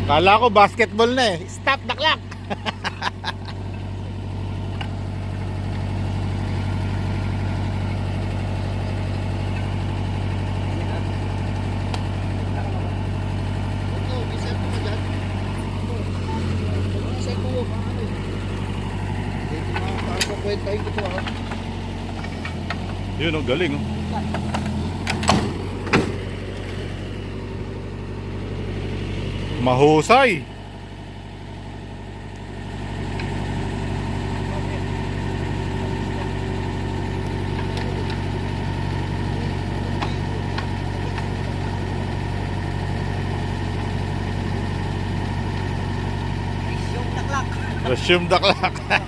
Kala ko basketball na eh. Stop the clock. Yun oh, galing oh. Mahusay. Resume the clock.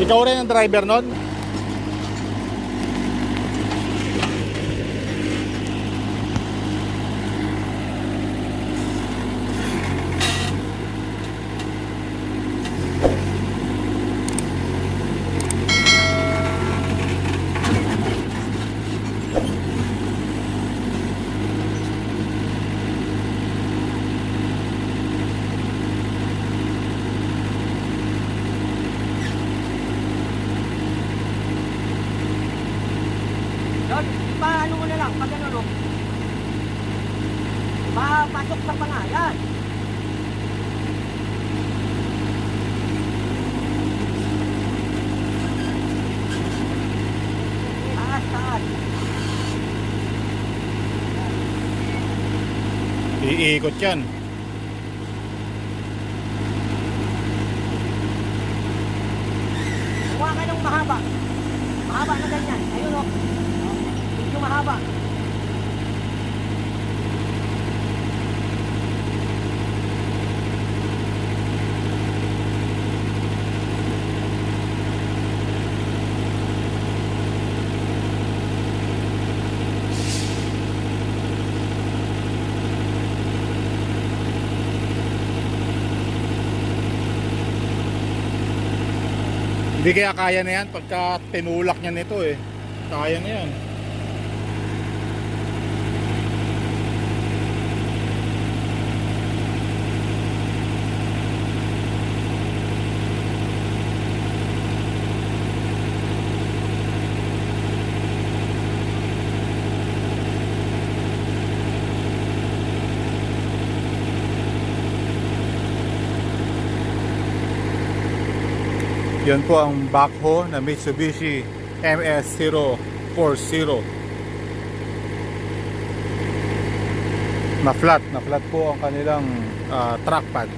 Ikaw rin ang driver nun? Paano mo na lang, pag ano, no? Papasok sa pangalan. Taas. Iikot yan. Kuha ka ng mahaba. Mahaba na ganyan. Ayun, no? Medyo mahaba. Hindi kaya kaya na yan pagka tinulak niya nito eh. Kaya na yan. Yan po ang backhoe na Mitsubishi MS-040. Na flat po ang kanilang track pad.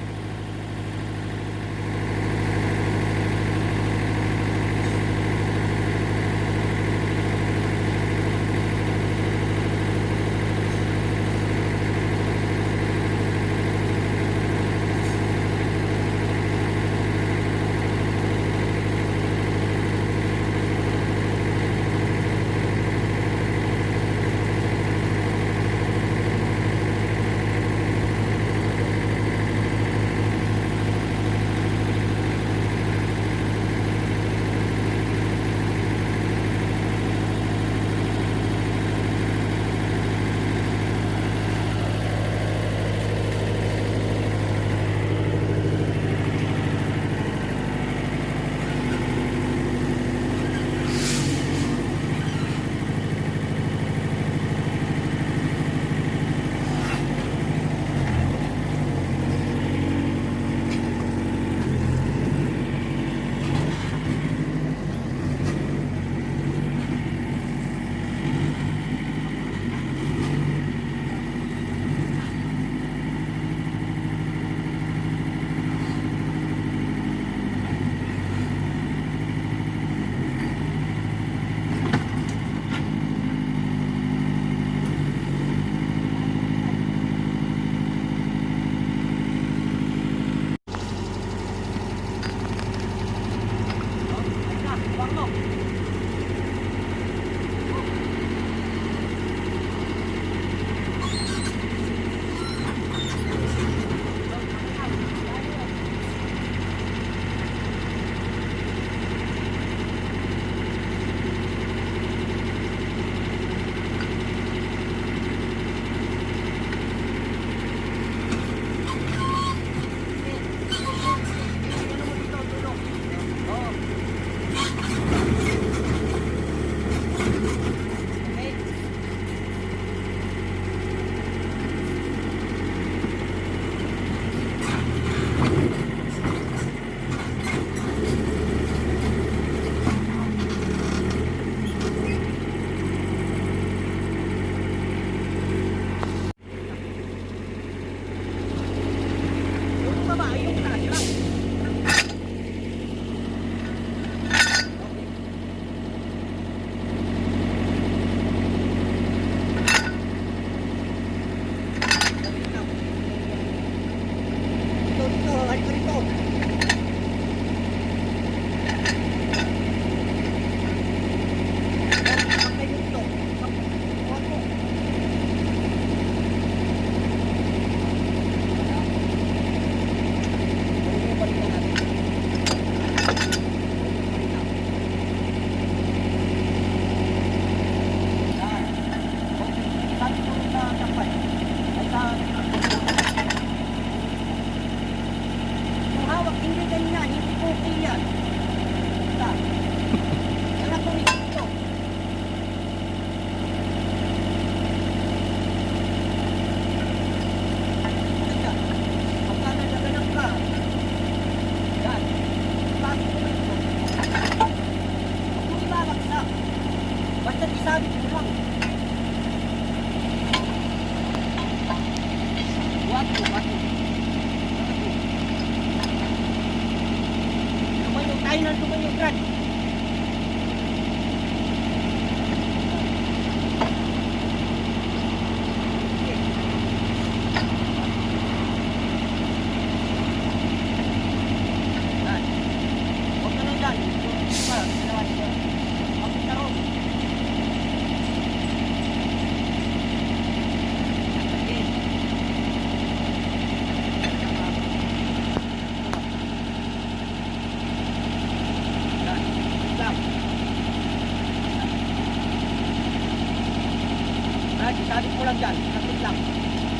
Sabit mo lang dyan, sabit lang.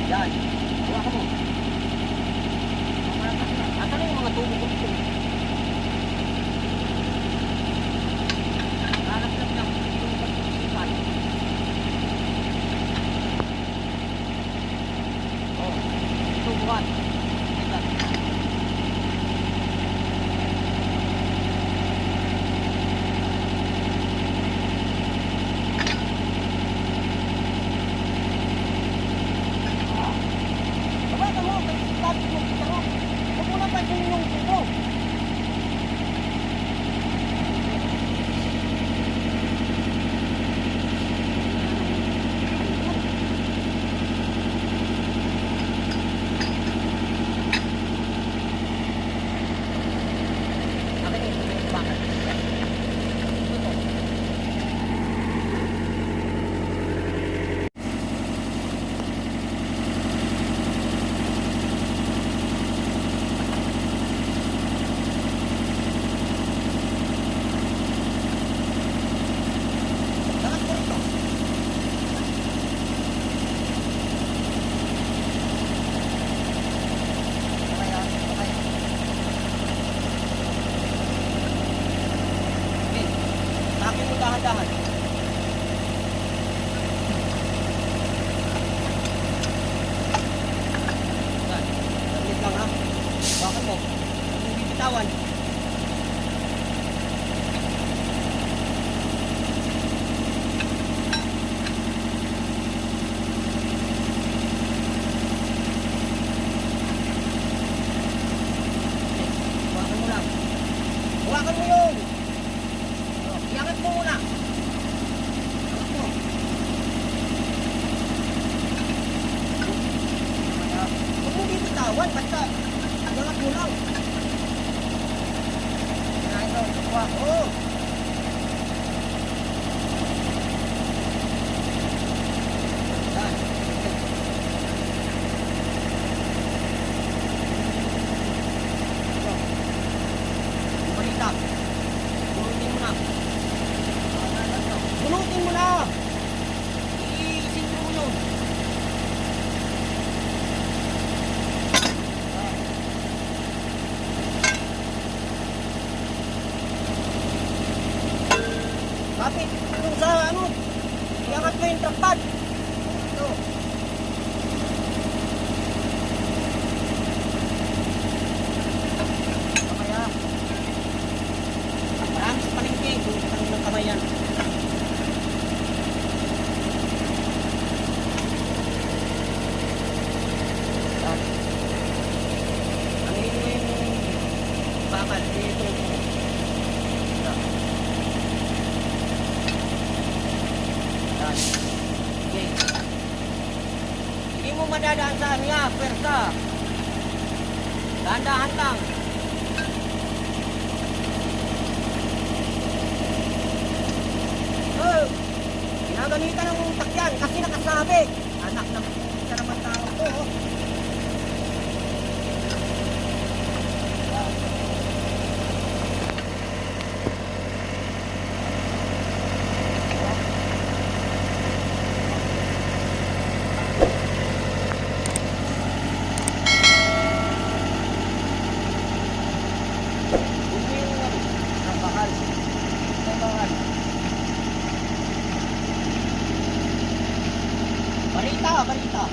Yan, huwa ka mo. Asan na yung mga tubo ko dito? Hanap lang lang, yung pag-isipan. Oh, tubuhan. Ito. bitawan. Hawakan mo lang. Hawakan mo yun. Iangat mo muna. Iangat mo. Huwag mo bibitawan, basta iangat mo lang. Ito, kuha. Oh. Yan. Ito. Balita. Bunutin mo na. Bunutin mo na. Iisin mo yun. Kapit itong sa ano, iangat mo yung trapad. Ito. Kamaya. Marami sa palengke, buksan ng kamay yan. Yan. Angin mo yung bakal dito. Yan. Yan. Okay. Hindi mo madadaan sa niya, persa. Dahan-dahan lang. Oh, ginagamitan ng takyan kasi nakasabi. Anak ng isa naman tao to. Oh. Balita.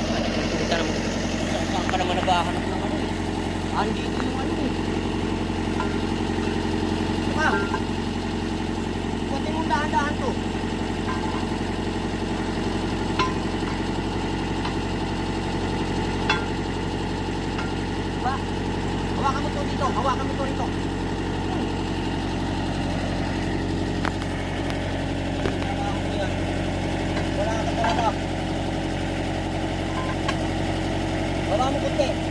Balita naman. Saan ka naman naghahanap ng ano eh? Andito yung ano eh. Diba? Kunti mong dahan-dahan to. Diba? Hawakan mo to dito. Hawakan mo to dito. Wala ka talaga. Baba mo kunti.